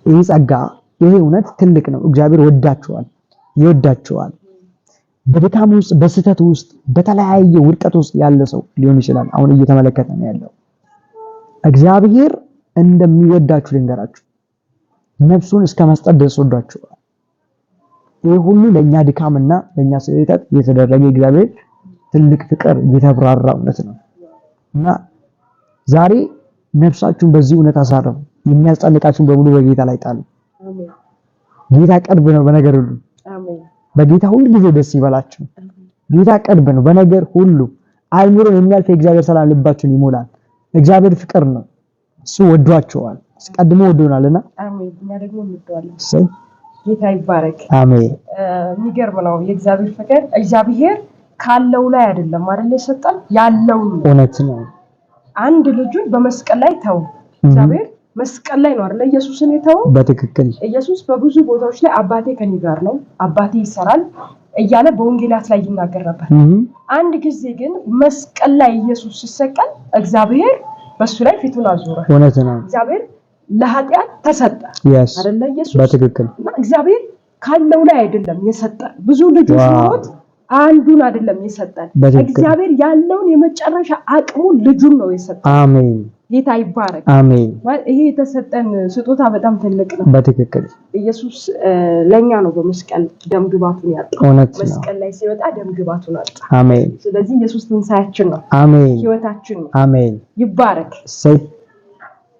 ይሄ ጸጋ ይሄ እውነት ትልቅ ነው። እግዚአብሔር ይወዳቸዋል። በድካም ውስጥ በስህተት ውስጥ በተለያየ ውድቀት ውስጥ ያለ ሰው ሊሆን ይችላል አሁን እየተመለከተ ነው ያለው። እግዚአብሔር እንደሚወዳችሁ ልንገራችሁ፣ ነፍሱን እስከ መስጠት ድረስ ወዷችኋል። ይሄ ሁሉ ለኛ ድካምና ለኛ ስህተት የተደረገ እግዚአብሔር ትልቅ ፍቅር የተብራራ እውነት ነው እና ዛሬ ነፍሳችሁን በዚህ እውነት አሳርፉ። የሚያስጨንቃችሁን በሙሉ በጌታ ላይ ጣሉ። ጌታ ቅርብ ነው በነገር ሁሉ። በጌታ ሁሉ ጊዜ ደስ ይበላችሁ። ጌታ ቅርብ ነው በነገር ሁሉ። አይምሮን የሚያልፍ የእግዚአብሔር ሰላም ልባችሁን ይሞላል። እግዚአብሔር ፍቅር ነው። እሱ ወዷቸዋል፣ አስቀድሞ ወዶናልና አሜን። እኛ ደግሞ እንወደዋለን። ጌታ ይባረክ። አሜን። የሚገርም ነው የእግዚአብሔር ፍቅር። እግዚአብሔር ካለው ላይ አይደለም አይደል የሰጠን፣ ያለው ነው። እውነት ነው። አንድ ልጁን በመስቀል ላይ ተው። እግዚአብሔር መስቀል ላይ ነው አይደል ኢየሱስን የተወው። በትክክል ኢየሱስ በብዙ ቦታዎች ላይ አባቴ ከኔ ጋር ነው፣ አባቴ ይሰራል እያለ በወንጌላት ላይ ይናገር ነበር። አንድ ጊዜ ግን መስቀል ላይ ኢየሱስ ሲሰቀል እግዚአብሔር በሱ ላይ ፊቱን አዞረ። እውነት ነው። እግዚአብሔር ለኃጢአት ተሰጠ አይደል ኢየሱስ። በትክክል እግዚአብሔር ካለው ላይ አይደለም የሰጠን። ብዙ ልጆች ሞት አንዱን አይደለም የሰጠን። እግዚአብሔር ያለውን የመጨረሻ አቅሙ ልጁን ነው የሰጠን። አሜን። ጌታ ይባረክ። አሜን። ይሄ የተሰጠን ስጦታ በጣም ትልቅ ነው። በትክክል ኢየሱስ ለኛ ነው በመስቀል ደም ግባቱን ያጣው። መስቀል ላይ ሲወጣ ደም ግባቱን አጣ። አሜን። ስለዚህ ኢየሱስ ትንሳኤያችን ነው። አሜን። ህይወታችን ነው። አሜን። ይባረክ። ሰይ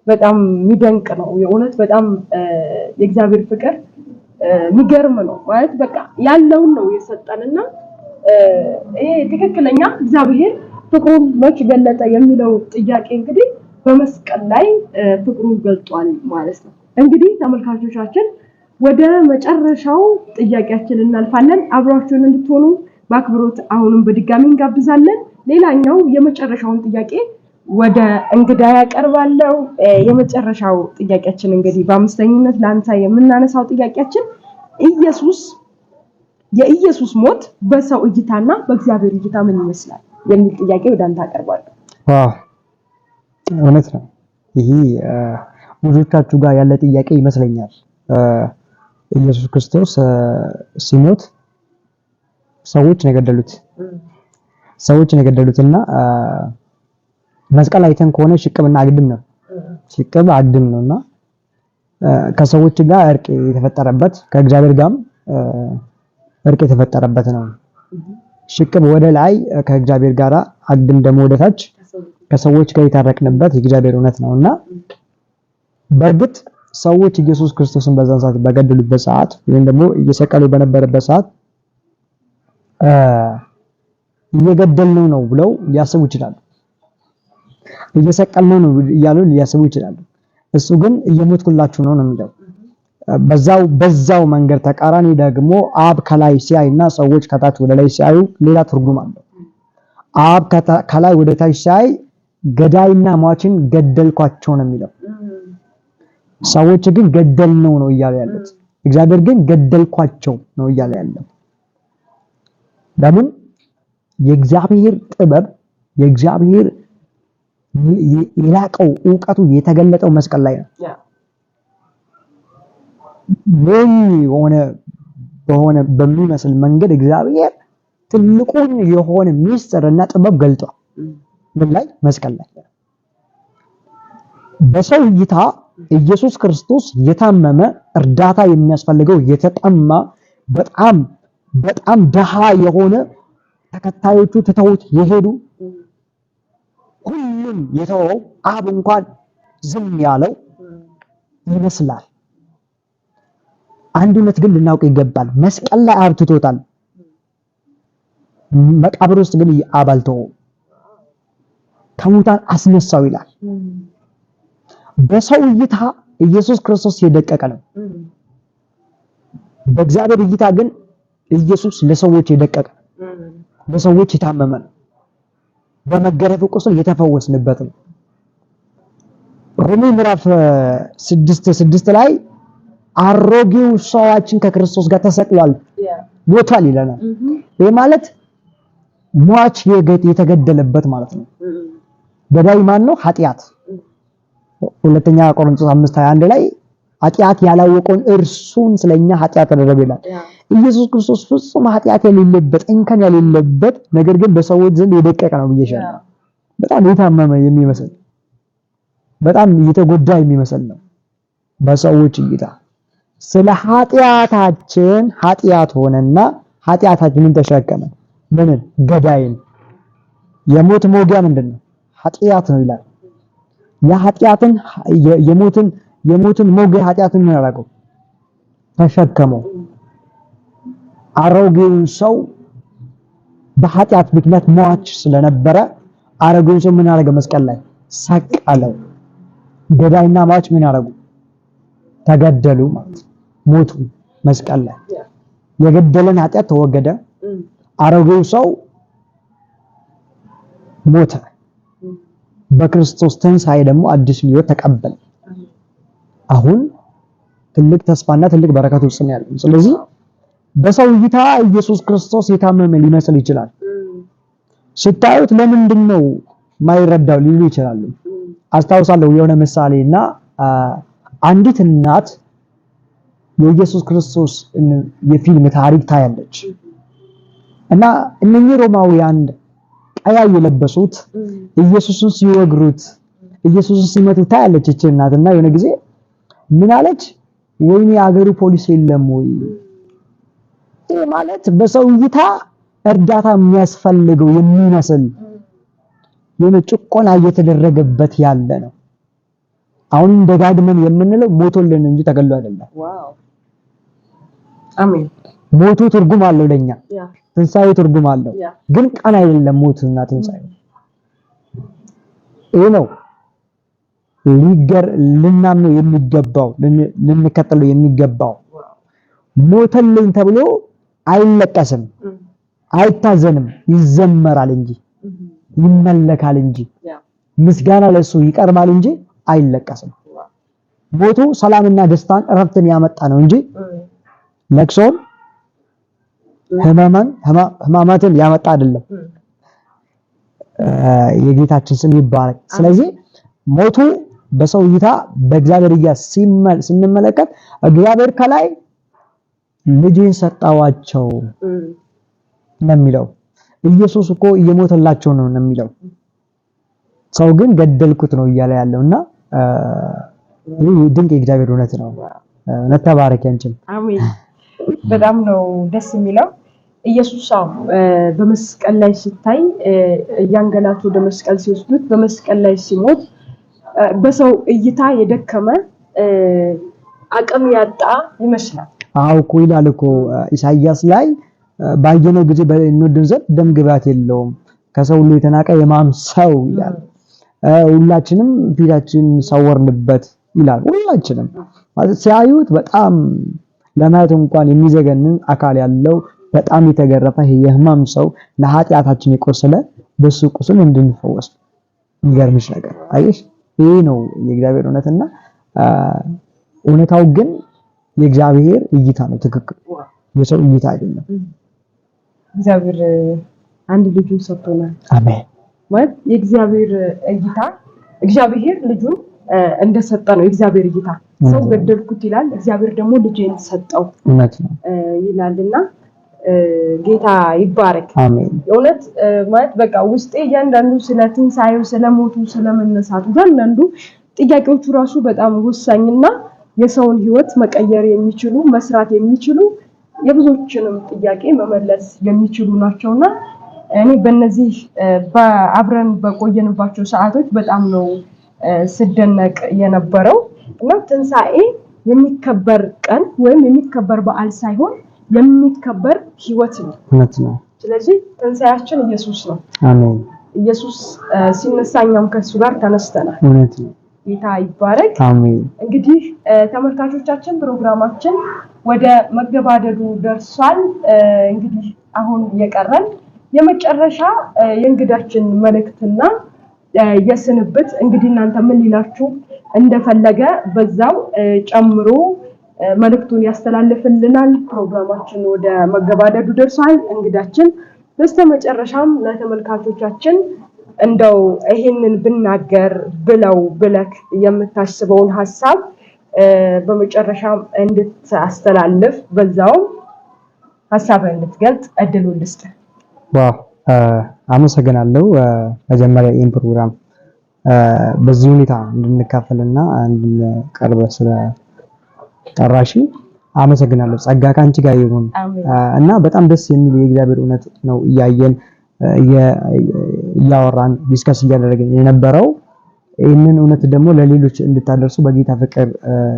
በጣም የሚደንቅ ነው የእውነት። በጣም የእግዚአብሔር ፍቅር የሚገርም ነው ማለት በቃ ያለውን ነው የሰጠንና ይሄ ትክክለኛ እግዚአብሔር ፍቅሩን መች ገለጠ የሚለው ጥያቄ እንግዲህ በመስቀል ላይ ፍቅሩን ገልጧል ማለት ነው። እንግዲህ ተመልካቾቻችን ወደ መጨረሻው ጥያቄያችን እናልፋለን። አብራችሁን እንድትሆኑ በአክብሮት አሁንም በድጋሚ እንጋብዛለን። ሌላኛው የመጨረሻውን ጥያቄ ወደ እንግዳ ያቀርባለው። የመጨረሻው ጥያቄያችን እንግዲህ በአምስተኝነት ላንተ የምናነሳው ጥያቄያችን የኢየሱስ ሞት በሰው እይታና በእግዚአብሔር እይታ ምን ይመስላል የሚል ጥያቄ ወደ አንተ አቀርባለሁ። ዋው እውነት ነው። ይሄ ብዙዎቻችሁ ጋር ያለ ጥያቄ ይመስለኛል። ኢየሱስ ክርስቶስ ሲሞት ሰዎች ነው የገደሉትና መስቀል አይተን ከሆነ ሽቅብና አግድም ነው። ሽቅብ አግድም ነውና ከሰዎች ጋር እርቅ የተፈጠረበት ከእግዚአብሔር ጋርም እርቅ የተፈጠረበት ነው። ሽቅብ ወደ ላይ ከእግዚአብሔር ጋር፣ አግድም ደግሞ ወደ ታች ከሰዎች ጋር የታረቅንበት የእግዚአብሔር እውነት ነውና በእርግጥ ሰዎች ኢየሱስ ክርስቶስን በዛን ሰዓት በገደሉበት ሰዓት ወይም ደግሞ እየሰቀሉ በነበረበት ሰዓት እየገደልነው ነው ብለው ሊያስቡ ይችላሉ። እየሰቀልነው ነው እያሉ ሊያስቡ ይችላሉ። እሱ ግን እየሞትኩላችሁ ነው የሚለው። በዛው መንገድ ተቃራኒ ደግሞ አብ ከላይ ሲያይና ሰዎች ከታች ወደ ላይ ሲያዩ ሌላ ትርጉም አለው። አብ ከላይ ወደ ታች ሲያይ ገዳይና ሟችን ገደልኳቸው ነው የሚለው። ሰዎች ግን ገደልነው ነው እያሉ ያሉት። እግዚአብሔር ግን ገደልኳቸው ነው እያለ ያለው። ለምን? የእግዚአብሔር ጥበብ የእግዚአብሔር የላቀው ዕውቀቱ የተገለጠው መስቀል ላይ ነው። በሚመስል መንገድ እግዚአብሔር ትልቁን የሆነ ሚስጥርና ጥበብ ገልጧል። ምን ላይ? መስቀል ላይ። በሰው እይታ ኢየሱስ ክርስቶስ የታመመ እርዳታ የሚያስፈልገው የተጠማ በጣም ደሃ የሆነ ተከታዮቹ ትተውት የሄዱ ሁሉም የተወው አብ እንኳን ዝም ያለው ይመስላል። አንድ እውነት ግን ልናውቅ ይገባል። መስቀል ላይ አብ ትቶታል። መቃብር ውስጥ ግን አብ አልተወውም። ከሙታን አስነሳው ይላል። በሰው እይታ ኢየሱስ ክርስቶስ የደቀቀ ነው። በእግዚአብሔር እይታ ግን ኢየሱስ ለሰዎች የደቀቀ ነው። ለሰዎች የታመመ ነው። በመገረፉ ቁስል የተፈወስንበት ነው። ሮሜ ምዕራፍ 6 ላይ አሮጌው ሰዋችን ከክርስቶስ ጋር ተሰቅሏል፣ ሞቷል ይለናል። ይሄ ማለት ሟች የተገደለበት ማለት ነው። ገዳይ ማን ነው? ኃጢአት። ሁለተኛ ቆሮንቶስ 5:21 ላይ ኃጢአት ያላወቀውን እርሱን ስለኛ ኃጢአት አደረገ ይላል። ኢየሱስ ክርስቶስ ፍጹም ኃጢአት የሌለበት እንከን የሌለበት ነገር ግን በሰዎች ዘንድ የደቀቀ ነው ብዬሻለሁ። በጣም የታመመ የሚመስል በጣም የተጎዳ የሚመስል ነው በሰዎች እይታ። ስለ ኃጢአታችን ኃጢአት ሆነና ኃጢአታችንን ተሸከመ። ምንን? ገዳይን። የሞት ሞጊያ ምንድነው? ኃጢአት ነው ይላል። የኃጢአትን የሞትን ሞጊያ ኃጢአትን ምን ያደረገው? ተሸከመው። አሮጌውን ሰው በኃጢአት ምክንያት ሟች ስለነበረ አሮጌውን ሰው ምን ያደረገ? መስቀል ላይ ሰቀለው። ገዳይና ሟች ምን ያደረጉ? ተገደሉ ማለት ሞቱ መስቀል ላይ። የገደለን ኃጢአት ተወገደ። አሮጌው ሰው ሞተ። በክርስቶስ ትንሣኤ ደግሞ አዲስ ሕይወት ተቀበል። አሁን ትልቅ ተስፋና ትልቅ በረከት ውስጥ ነው ያለው። ስለዚህ በሰው እይታ ኢየሱስ ክርስቶስ የታመመ ሊመስል ይችላል። ስታዩት ለምንድን ነው ማይረዳው ሊሉ ይችላሉ። አስታውሳለሁ የሆነ ምሳሌና አንዲት እናት የኢየሱስ ክርስቶስ የፊልም ታሪክ ታያለች እና እነኚህ ሮማውያን ቀያይ የለበሱት ኢየሱስን ሲወግሩት ኢየሱስን ሲመቱት ታያለች እቺ እናትና የሆነ ጊዜ ምን አለች? ወይኔ አገሩ ፖሊስ የለም ወይ? ይሄ ማለት በሰው እይታ እርዳታ የሚያስፈልገው የሚመስል የሆነ ጭቆና እየተደረገበት ያለ ነው። አሁን ደጋግመን የምንለው ሞቶልን እንጂ ተገሎ አይደለም። ዋው አሜን። ሞቱ ትርጉም አለው ለኛ፣ ትንሳኤው ትርጉም አለው። ግን ቀን አይደለም ሞትና ትንሳኤው። ይሄ ነው ልናምነው የሚገባው ልንከተለው የሚገባው ሞተልኝ ተብሎ አይለቀስም፣ አይታዘንም፣ ይዘመራል እንጂ ይመለካል እንጂ ምስጋና ለሱ ይቀርባል እንጂ አይለቀስም። ሞቱ ሰላምና ደስታን እረፍትን ያመጣ ነው እንጂ ለቅሶን ህማማትን ያመጣ አይደለም። የጌታችን ስም ይባረክ። ስለዚህ ሞቱ በሰው እይታ በእግዚአብሔር እይታ ስንመለከት እግዚአብሔር ከላይ ልጅን ሰጣዋቸው ነው የሚለው። ኢየሱስ እኮ እየሞተላቸው ነው የሚለው። ሰው ግን ገደልኩት ነው እያለ ያለውና ይህ ድንቅ የእግዚአብሔር እውነት ነው። ነተባረክ ያንቺም አሜን። በጣም ነው ደስ የሚለው። ኢየሱስ በመስቀል ላይ ሲታይ ያንገላቱ ወደ መስቀል ሲወስዱት በመስቀል ላይ ሲሞት በሰው እይታ የደከመ አቅም ያጣ ይመስላል። አው እኮ ይላል እኮ ኢሳይያስ ላይ ባየነው ጊዜ በእንወድን ዘንድ ደም ግባት የለውም ከሰው ሁሉ የተናቀ የማም ሰው ይላል። ሁላችንም ፊታችን ሰወርንበት ይላል። ሁላችንም ሲያዩት በጣም ለማየት እንኳን የሚዘገንን አካል ያለው በጣም የተገረፈ የህማም ሰው ለኃጢአታችን የቆሰለ በሱ ቁስል እንድንፈወስ የሚገርምሽ ነገር አይሽ ይሄ ነው የእግዚአብሔር እውነትና እውነታው ግን የእግዚአብሔር እይታ ነው። ትክክል የሰው እይታ አይደለም። እግዚአብሔር አንድ ልጁን ሰጥቶናል። አሜን ማለት የእግዚአብሔር እይታ እግዚአብሔር ልጁን እንደሰጠ ነው የእግዚአብሔር እይታ። ሰው ገደልኩት ይላል፣ እግዚአብሔር ደግሞ ልጅን ሰጠው ይላልና ጌታ ይባረክ። አሜን። የእውነት ማለት በቃ ውስጤ እያንዳንዱ ስለ ትንሳኤው ስለሞቱ ስለመነሳቱ እያንዳንዱ ጥያቄዎቹ ራሱ በጣም ወሳኝና የሰውን ህይወት መቀየር የሚችሉ መስራት የሚችሉ የብዙዎችንም ጥያቄ መመለስ የሚችሉ ናቸውና እኔ በእነዚህ በአብረን በቆየንባቸው ሰዓቶች በጣም ነው ስደነቅ የነበረው እና ትንሳኤ የሚከበር ቀን ወይም የሚከበር በዓል ሳይሆን የሚከበር ህይወት ነው። እውነት ነው። ስለዚህ ትንሳኤያችን ኢየሱስ ነው። አሜን። ኢየሱስ ሲነሳ እኛም ከሱ ጋር ተነስተናል። እውነት ነው። ጌታ ይባረክ። አሜን። እንግዲህ ተመልካቾቻችን ፕሮግራማችን ወደ መገባደዱ ደርሷል። እንግዲህ አሁን የቀረን የመጨረሻ የእንግዳችን መልእክትና የስንብት እንግዲህ እናንተ ምን ሊላችሁ እንደፈለገ በዛው ጨምሮ መልእክቱን ያስተላልፍልናል። ፕሮግራማችን ወደ መገባደዱ ደርሷል። እንግዳችን በስተመጨረሻም ለተመልካቾቻችን እንደው ይሄንን ብናገር ብለክ የምታስበውን ሐሳብ በመጨረሻም እንድታስተላልፍ በዛው ሐሳብህን እንድትገልጽ እድሉን ልስጥ። ዋው አመሰግናለሁ። መጀመሪያ ይህን ፕሮግራም በዚህ ሁኔታ እንድንካፈልና እንድንቀርብ ስለ ጠራሺ አመሰግናለሁ። ጸጋ ካንቺ ጋር ይሁን እና በጣም ደስ የሚል የእግዚአብሔር እውነት ነው እያየን እያወራን ዲስከስ እያደረግን የነበረው። ይህንን እውነት ደግሞ ለሌሎች እንድታደርሱ በጌታ ፍቅር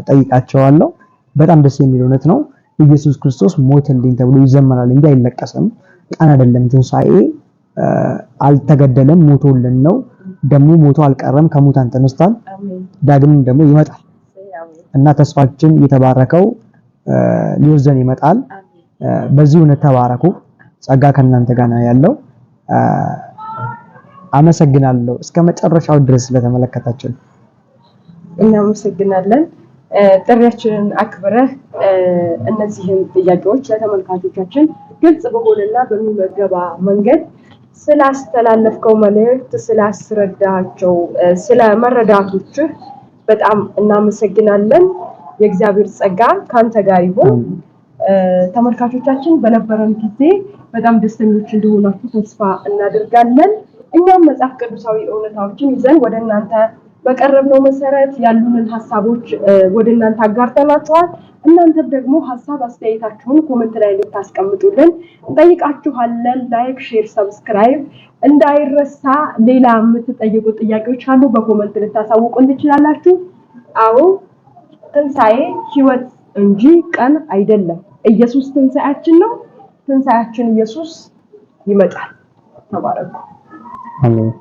ጠይቃቸዋለሁ። በጣም ደስ የሚል እውነት ነው። ኢየሱስ ክርስቶስ ሞተልኝ ተብሎ ይዘመራል እንጂ አይለቀስም። ቀን አይደለም ትንሳኤ፣ አልተገደለም፣ ሞቶልን ነው። ደግሞ ሞቶ አልቀረም፣ ከሙታን ተነስቷል። ዳግም ደግሞ ይመጣል እና ተስፋችን የተባረከው ሊወዘን ይመጣል። በዚህ እውነት ተባረኩ። ጸጋ ከእናንተ ጋር ነው ያለው። አመሰግናለሁ እስከመጨረሻው ድረስ ስለተመለከታችሁ። እናመሰግናለን። ጥሪያችንን አክብረህ እነዚህን ጥያቄዎች ለተመልካቾቻችን ግልጽ በሆነና በሚመገባ መንገድ ስላስተላለፍከው መልእክት ስላስረዳቸው ስለመረዳቶችህ በጣም እናመሰግናለን። የእግዚአብሔር ጸጋ ካንተ ጋር ይሁን። ተመልካቾቻችን በነበረን ጊዜ በጣም ደስተኞች እንደሆናችሁ ተስፋ እናደርጋለን። እኛም መጽሐፍ ቅዱሳዊ እውነታዎችን ይዘን ወደ እናንተ በቀረብነው መሰረት ያሉንን ሐሳቦች ወደ እናንተ አጋርተናችኋል። እናንተም ደግሞ ሐሳብ አስተያየታችሁን ኮሜንት ላይ ልታስቀምጡልን እንጠይቃችኋለን። ላይክ፣ ሼር፣ ሰብስክራይብ እንዳይረሳ። ሌላ የምትጠይቁ ጥያቄዎች ካሉ በኮሜንት ልታሳውቁን ትችላላችሁ። አዎ ትንሳኤ ህይወት እንጂ ቀን አይደለም። ኢየሱስ ትንሳኤያችን ነው። ትንሳኤያችን ኢየሱስ ይመጣል። ተባረኩ። አሜን።